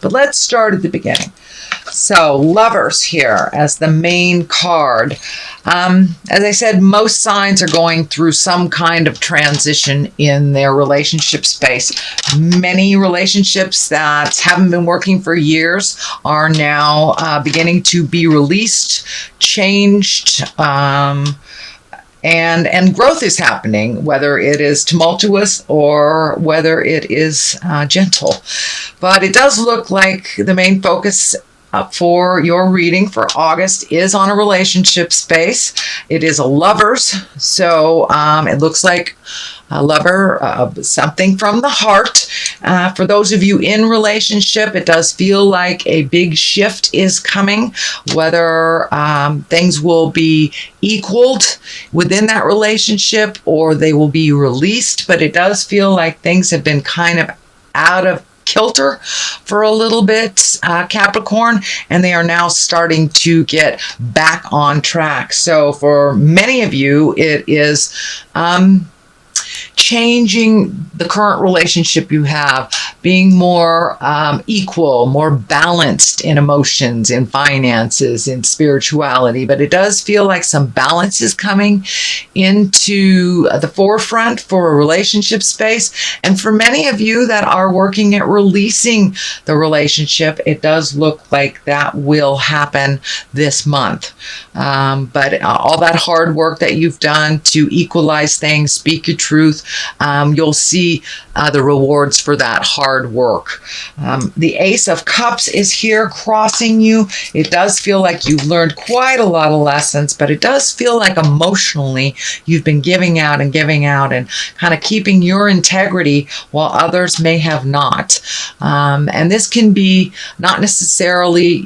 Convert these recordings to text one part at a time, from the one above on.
But let's start at the beginning. So Lovers here as the main card. As I said, most signs are going through some kind of transition in their relationship space. Many relationships that haven't been working for years are now beginning to be released, changed, and growth is happening, whether it is tumultuous or whether it is gentle. But it does look like the main focus for your reading for August is on a relationship space. It is a Lovers, so it looks like a lover, something from the heart. For those of you in relationship, it does feel like a big shift is coming, whether things will be equaled within that relationship or they will be released, but it does feel like things have been kind of out of kilter for a little bit, Capricorn, and they are now starting to get back on track. So for many of you, it is changing the current relationship you have, being more equal, more balanced in emotions, in finances, in spirituality. But it does feel like some balance is coming into the forefront for a relationship space. And for many of you that are working at releasing the relationship, it does look like that will happen this month. But all that hard work that you've done to equalize things, speak your truth, you'll see the rewards for that hard work. The Ace of Cups is here crossing you. It does feel like you've learned quite a lot of lessons, but it does feel like emotionally you've been giving out and kind of keeping your integrity while others may have not. And this can be not necessarily,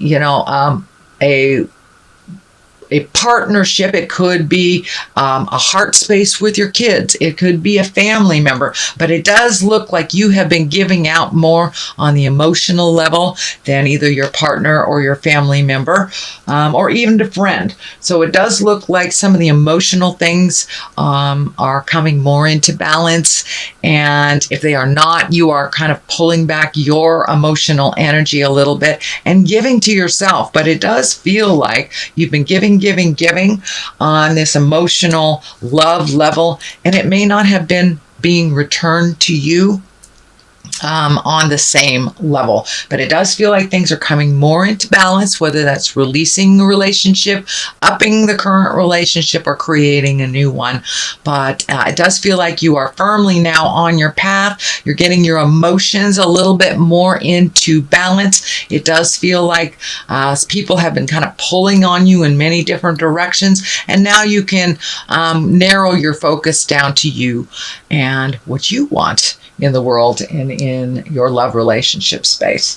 a partnership. It could be a heart space with your kids. It could be a family member, but it does look like you have been giving out more on the emotional level than either your partner or your family member, or even a friend. So it does look like some of the emotional things are coming more into balance. And if they are not, you are kind of pulling back your emotional energy a little bit and giving to yourself. But it does feel like you've been giving on this emotional love level, and it may not have been being returned to you on the same level. But it does feel like things are coming more into balance, whether that's releasing a relationship, upping the current relationship, or creating a new one. But it does feel like you are firmly now on your path. You're getting your emotions a little bit more into balance. It does feel like people have been kind of pulling on you in many different directions, and now you can narrow your focus down to you and what you want in the world and in your love relationship space.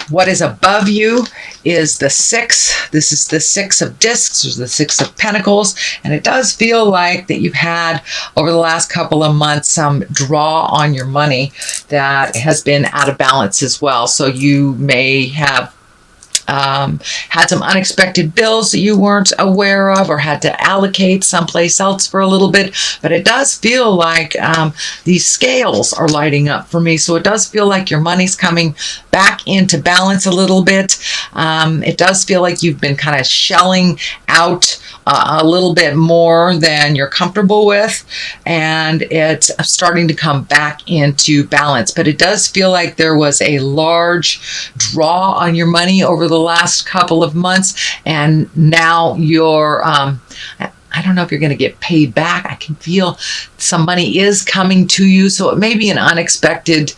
What is above you is the 6. This is the 6 of discs, or the 6 of pentacles, and it does feel like that you've had over the last couple of months some draw on your money that has been out of balance as well. So you may have had some unexpected bills that you weren't aware of, or had to allocate someplace else for a little bit. But it does feel like these scales are lighting up for me. So it does feel like your money's coming back into balance a little bit. It does feel like you've been kind of shelling out a little bit more than you're comfortable with, and it's starting to come back into balance. But it does feel like there was a large draw on your money over the last couple of months, and now you're I don't know if you're going to get paid back. I can feel some money is coming to you, so it may be an unexpected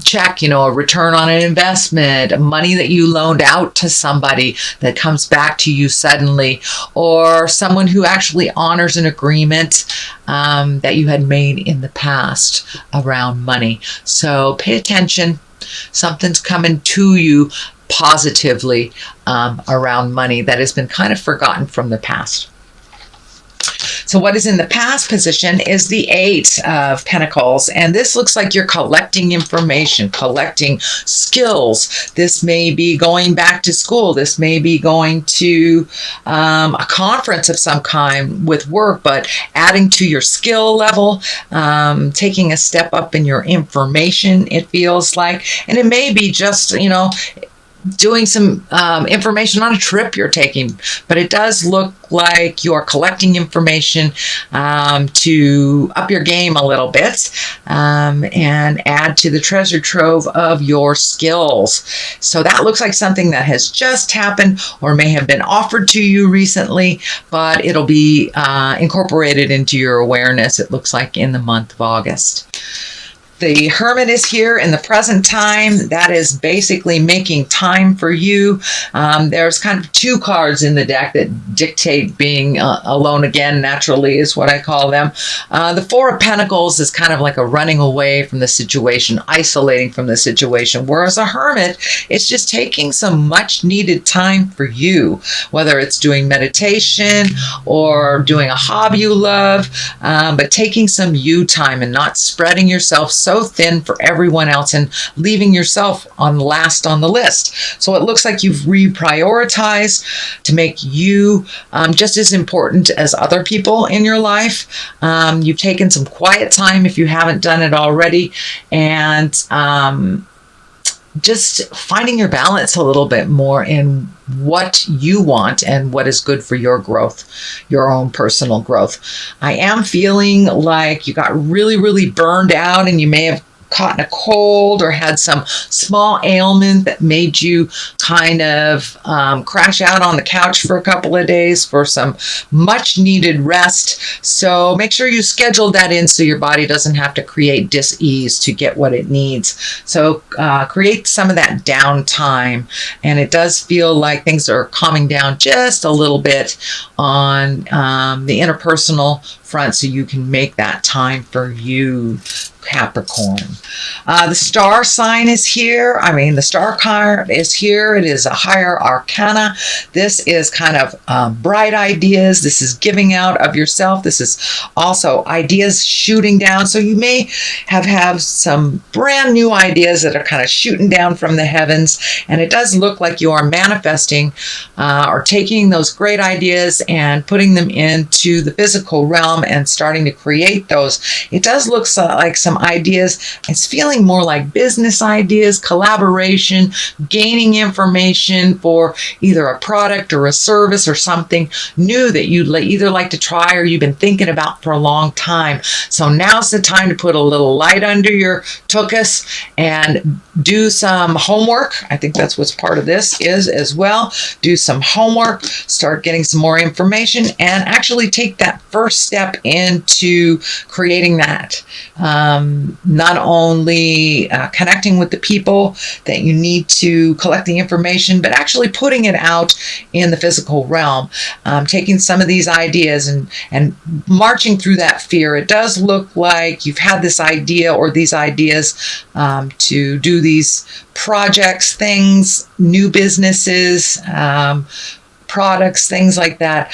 check, a return on an investment, money that you loaned out to somebody that comes back to you suddenly, or someone who actually honors an agreement that you had made in the past around money. So pay attention. Something's coming to you positively around money that has been kind of forgotten from the past. So what is in the past position is the Eight of Pentacles. And this looks like you're collecting information, collecting skills. This may be going back to school. This may be going to a conference of some kind with work, but adding to your skill level, taking a step up in your information, it feels like. And it may be just, doing some information on a trip you're taking, but it does look like you're collecting information to up your game a little bit and add to the treasure trove of your skills. So that looks like something that has just happened or may have been offered to you recently, but it'll be incorporated into your awareness, it looks like, in the month of August. The Hermit is here in the present time. That is basically making time for you. There's kind of two cards in the deck that dictate being alone again, naturally, is what I call them. The Four of Pentacles is kind of like a running away from the situation, isolating from the situation, whereas a Hermit is just taking some much needed time for you, whether it's doing meditation or doing a hobby you love, but taking some you time and not spreading yourself so thin for everyone else and leaving yourself on last on the list. So it looks like you've reprioritized to make you just as important as other people in your life. You've taken some quiet time if you haven't done it already, and just finding your balance a little bit more in what you want and what is good for your growth, your own personal growth. I am feeling like you got really, really burned out, and you may have caught in a cold or had some small ailment that made you kind of crash out on the couch for a couple of days for some much needed rest. So make sure you schedule that in so your body doesn't have to create dis-ease to get what it needs. So create some of that downtime, and it does feel like things are calming down just a little bit on the interpersonal front, so you can make that time for you, Capricorn. The star sign is here. The star card is here. It is a higher arcana. This is kind of bright ideas. This is giving out of yourself. This is also ideas shooting down. So you may have some brand new ideas that are kind of shooting down from the heavens. And it does look like you are manifesting or taking those great ideas and putting them into the physical realm and starting to create those. It does look like some ideas. It's feeling more like business ideas, collaboration, gaining information for either a product or a service or something new that you'd either like to try or you've been thinking about for a long time. So now's the time to put a little light under your tuchus and do some homework. I think that's what's part of this is as well. Do some homework, start getting some more information, and actually take that first step into creating that. Not only connecting with the people that you need to collect the information, but actually putting it out in the physical realm, taking some of these ideas and marching through that fear. It does look like you've had this idea or these ideas to do these projects, things, new businesses, products, things like that.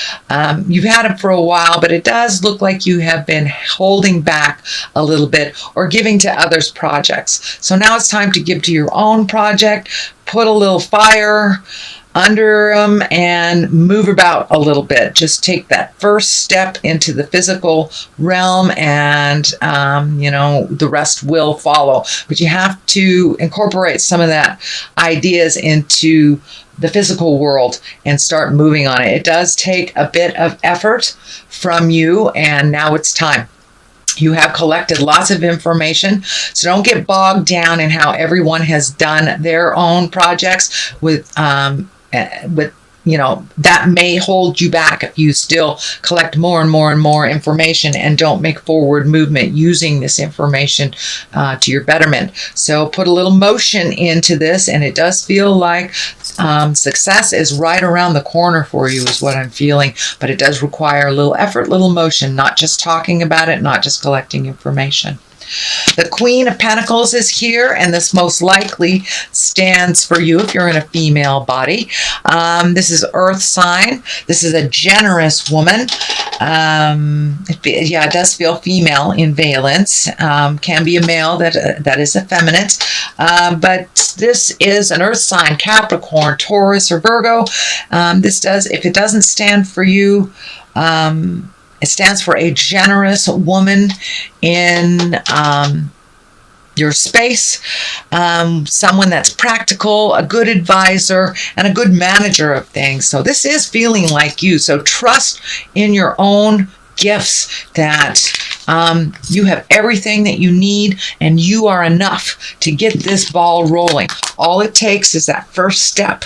You've had them for a while, but it does look like you have been holding back a little bit or giving to others' projects. So now it's time to give to your own project, put a little fire under them and move about a little bit. Just take that first step into the physical realm, and the rest will follow. But you have to incorporate some of that ideas into the physical world and start moving on it. It does take a bit of effort from you, and now it's time. You have collected lots of information, so don't get bogged down in how everyone has done their own projects with that may hold you back if you still collect more and more and more information and don't make forward movement using this information to your betterment. So put a little motion into this, and it does feel like success is right around the corner for you is what I'm feeling, but it does require a little effort, little motion, not just talking about it, not just collecting information. The Queen of Pentacles is here, and this most likely stands for you if you're in a female body. This is Earth sign. This is a generous woman. It does feel female in valence. Can be a male that is effeminate. But this is an earth sign, Capricorn, Taurus, or Virgo. If it doesn't stand for you, it stands for a generous woman in your space, someone that's practical, a good advisor, and a good manager of things. So this is feeling like you. So trust in your own gifts that you have everything that you need and you are enough to get this ball rolling. All it takes is that first step.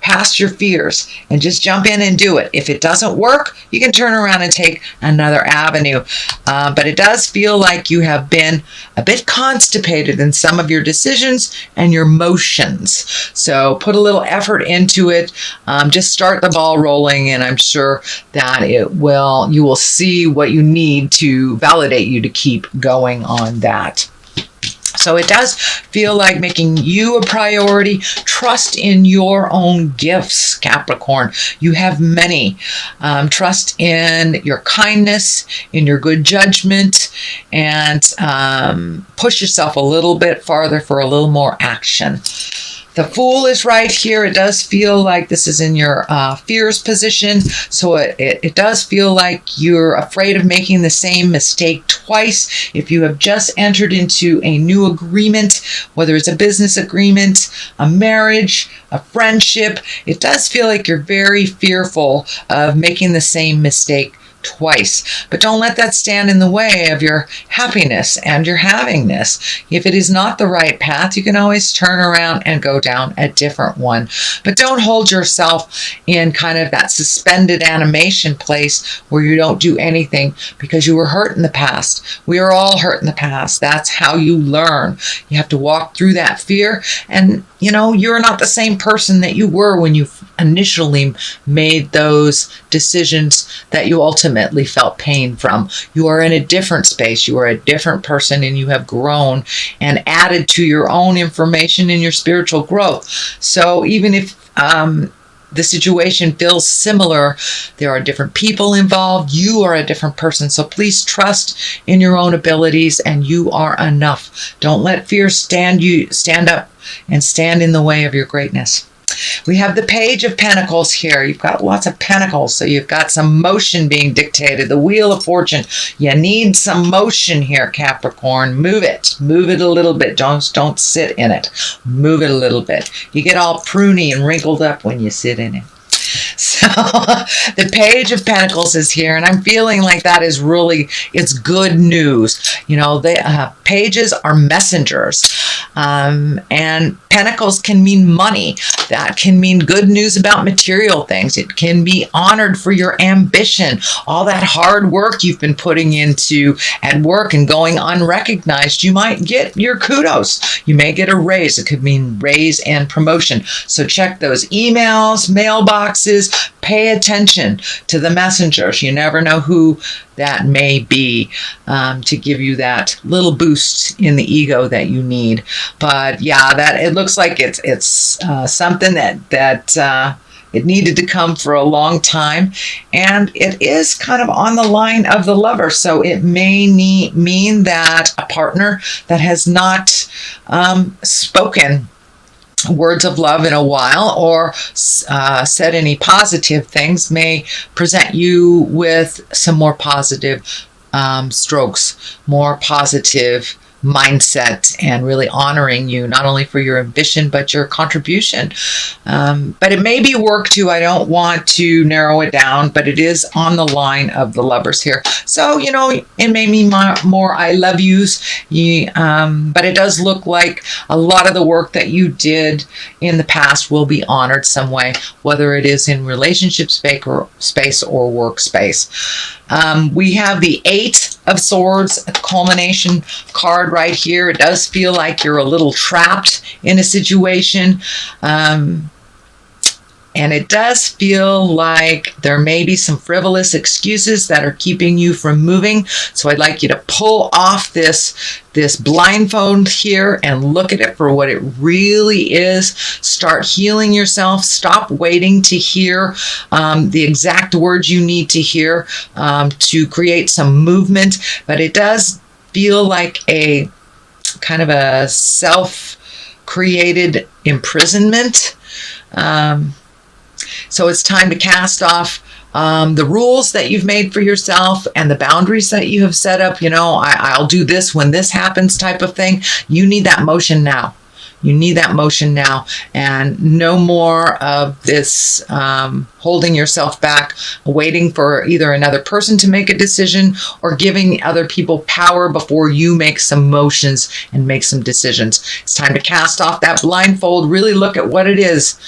Past your fears and just jump in and do it. If it doesn't work, you can turn around and take another avenue. But it does feel like you have been a bit constipated in some of your decisions and your motions. So put a little effort into it. Just start the ball rolling, and I'm sure that you will see what you need to validate you to keep going on that. So it does feel like making you a priority. Trust in your own gifts, Capricorn. You have many. Trust in your kindness, in your good judgment, and push yourself a little bit farther for a little more action. The Fool is right here. It does feel like this is in your fears position. So it does feel like you're afraid of making the same mistake twice. If you have just entered into a new agreement, whether it's a business agreement, a marriage, a friendship, it does feel like you're very fearful of making the same mistake twice. But don't let that stand in the way of your happiness and your havingness. If it is not the right path, you can always turn around and go down a different one. But don't hold yourself in kind of that suspended animation place where you don't do anything because you were hurt in the past. We are all hurt in the past. That's how you learn. You have to walk through that fear, and you're not the same person that you were when you initially made those decisions that you ultimately felt pain from. You are in a different space. You are a different person, and you have grown and added to your own information in your spiritual growth. So even if the situation feels similar, there are different people involved. You are a different person. So please trust in your own abilities, and you are enough. Don't let fear stand up and stand in the way of your greatness. We have the Page of Pentacles here. You've got lots of pentacles, so you've got some motion being dictated. The Wheel of Fortune. You need some motion here, Capricorn. Move it. Move it a little bit. Don't sit in it. Move it a little bit. You get all pruny and wrinkled up when you sit in it. So the Page of Pentacles is here, and I'm feeling like that is really, it's good news. The pages are messengers, and pentacles can mean money. That can mean good news about material things. It can be honored for your ambition, all that hard work you've been putting into at work and going unrecognized. You might get your kudos. You may get a raise. It could mean raise and promotion. So check those emails, mailboxes. Pay attention to the messengers. You never know who that may be to give you that little boost in the ego that you need. But yeah, that it looks like it's something that it needed to come for a long time, and it is kind of on the line of the Lover. So it may mean that a partner that has not spoken words of love in a while or said any positive things may present you with some more positive strokes, more positive mindset, and really honoring you not only for your ambition but your contribution. But it may be work too. I don't want to narrow it down, but it is on the line of the Lovers here. So it may mean more I love yous, but it does look like a lot of the work that you did in the past will be honored some way, whether it is in relationship space or workspace. We have the Eight of Swords, a culmination card right here. It does feel like you're a little trapped in a situation. And it does feel like there may be some frivolous excuses that are keeping you from moving. So I'd like you to pull off this blindfold here and look at it for what it really is. Start healing yourself. Stop waiting to hear the exact words you need to hear to create some movement. But it does feel like a kind of a self-created imprisonment. So it's time to cast off the rules that you've made for yourself and the boundaries that you have set up. I'll do this when this happens type of thing. You need that motion now. You need that motion now, and no more of this holding yourself back, waiting for either another person to make a decision or giving other people power before you make some motions and make some decisions. It's time to cast off that blindfold, really look at what it is.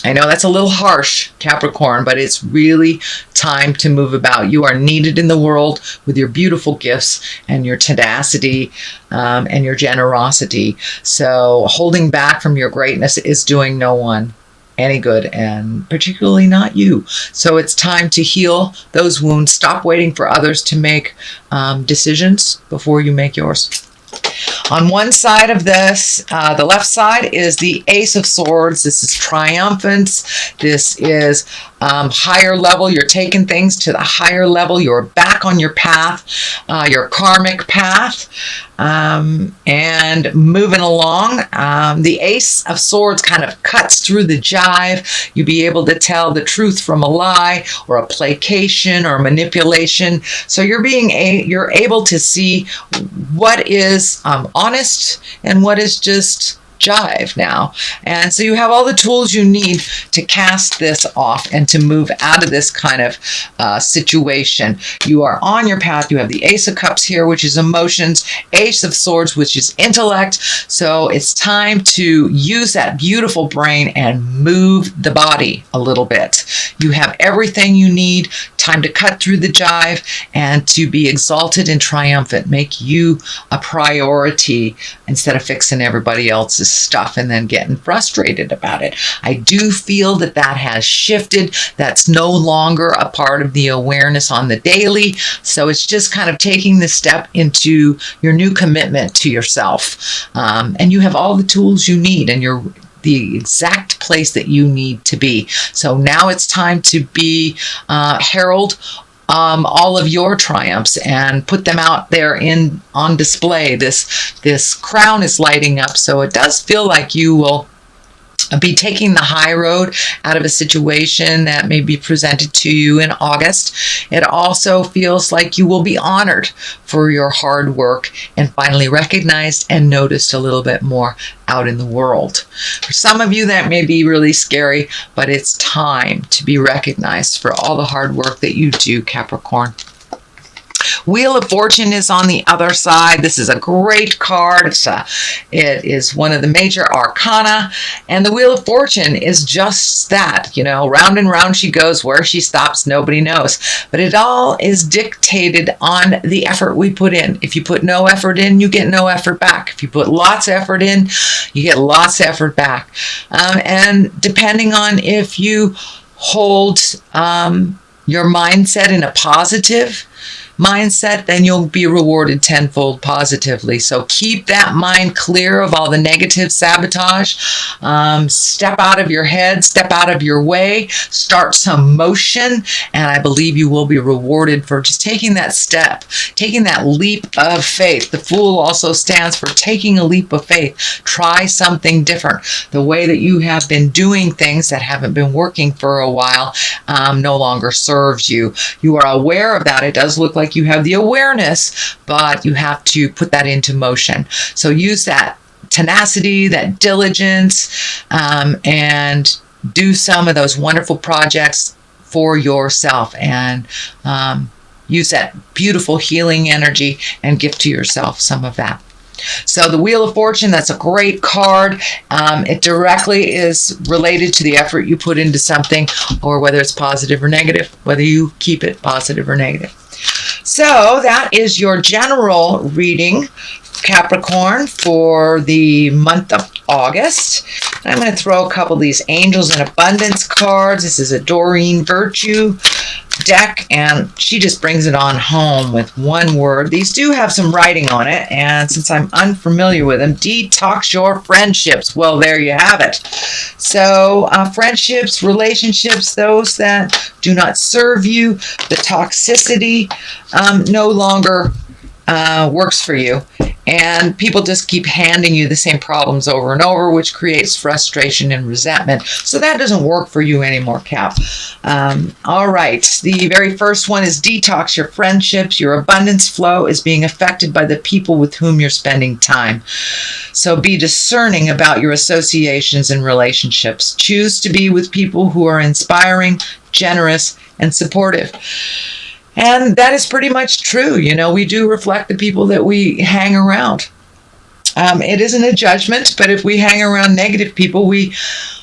I know that's a little harsh, Capricorn, but it's really time to move about. You are needed in the world with your beautiful gifts and your tenacity and your generosity. So holding back from your greatness is doing no one any good, and particularly not you. So it's time to heal those wounds. Stop waiting for others to make decisions before you make yours. On one side of this, the left side, is the Ace of Swords. This is triumphance. This is higher level. You're taking things to the higher level. You're back on your path, your karmic path, and moving along. The Ace of Swords kind of cuts through the jive. You'll be able to tell the truth from a lie or a placation or manipulation. So you're able to see what is honest and what is just jive now. And so you have all the tools you need to cast this off and to move out of this kind of situation. You are on your path. You have the Ace of Cups here, which is emotions, Ace of Swords, which is intellect. So it's time to use that beautiful brain and move the body a little bit. You have everything you need. Time to cut through the jive and to be exalted and triumphant. Make you a priority instead of fixing everybody else's stuff and then getting frustrated about it. I do feel that has shifted. That's no longer a part of the awareness on the daily. So it's just kind of taking the step into your new commitment to yourself. And you have all the tools you need, and you're the exact place that you need to be. So now it's time to be herald all of your triumphs and put them out there on display. This crown is lighting up, so it does feel like you will be taking the high road out of a situation that may be presented to you in August. It also feels like you will be honored for your hard work and finally recognized and noticed a little bit more out in the world. For some of you, that may be really scary, but it's time to be recognized for all the hard work that you do, Capricorn. Wheel of Fortune is on the other side. This is a great card. It is one of the major arcana, and the Wheel of Fortune is just that. Round and round she goes. Where she stops, nobody knows. But it all is dictated on the effort we put in. If you put no effort in, you get no effort back. If you put lots of effort in, you get lots of effort back. And depending on if you hold your mindset in a positive mindset, then you'll be rewarded tenfold positively. So keep that mind clear of all the negative sabotage. Step out of your head, step out of your way, start some motion, and I believe you will be rewarded for just taking that step, taking that leap of faith. The Fool also stands for taking a leap of faith. Try something different. The way that you have been doing things that haven't been working for a while no longer serves you. You are aware of that. It does look like you have the awareness, but you have to put that into motion. So use that tenacity, that diligence, and do some of those wonderful projects for yourself, and use that beautiful healing energy and gift to yourself some of that. So the Wheel of Fortune, that's a great card. It directly is related to the effort you put into something, or whether it's positive or negative, whether you keep it positive or negative. So that is your general reading, Capricorn, for the month of August. I'm going to throw a couple of these Angels in Abundance cards. This is a Doreen Virtue deck, and she just brings it on home with one word. These do have some writing on it, and since I'm unfamiliar with them, detox your friendships. Well, there you have it. So friendships, relationships, those that do not serve you, the toxicity no longer works for you. And people just keep handing you the same problems over and over, which creates frustration and resentment. So that doesn't work for you anymore, Cap. All right. The very first one is detox your friendships. Your abundance flow is being affected by the people with whom you're spending time. So be discerning about your associations and relationships. Choose to be with people who are inspiring, generous, and supportive. And that is pretty much true. You know, we do reflect the people that we hang around. It isn't a judgment, but if we hang around negative people, we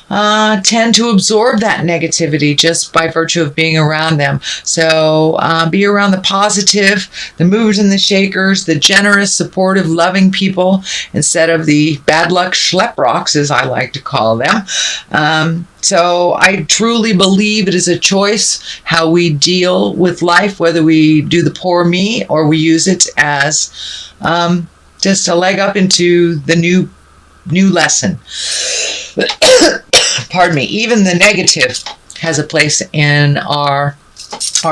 tend to absorb that negativity just by virtue of being around them. So be around the positive, the movers and the shakers, the generous, supportive, loving people instead of the bad luck schleprocks, as I like to call them. So I truly believe it is a choice how we deal with life, whether we do the poor me or we use it as just a leg up into the new lesson. Pardon me. Even the negative has a place in our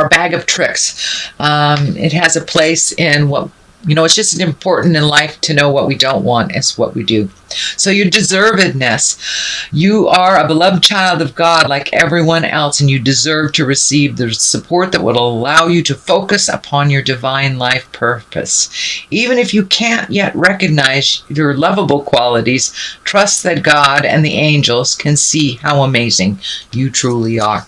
bag of tricks. It has a place in what, you know, it's just important in life to know what we don't want. It's what we do. So your deservedness. You are a beloved child of God like everyone else, and you deserve to receive the support that will allow you to focus upon your divine life purpose. Even if you can't yet recognize your lovable qualities, trust that God and the angels can see how amazing you truly are.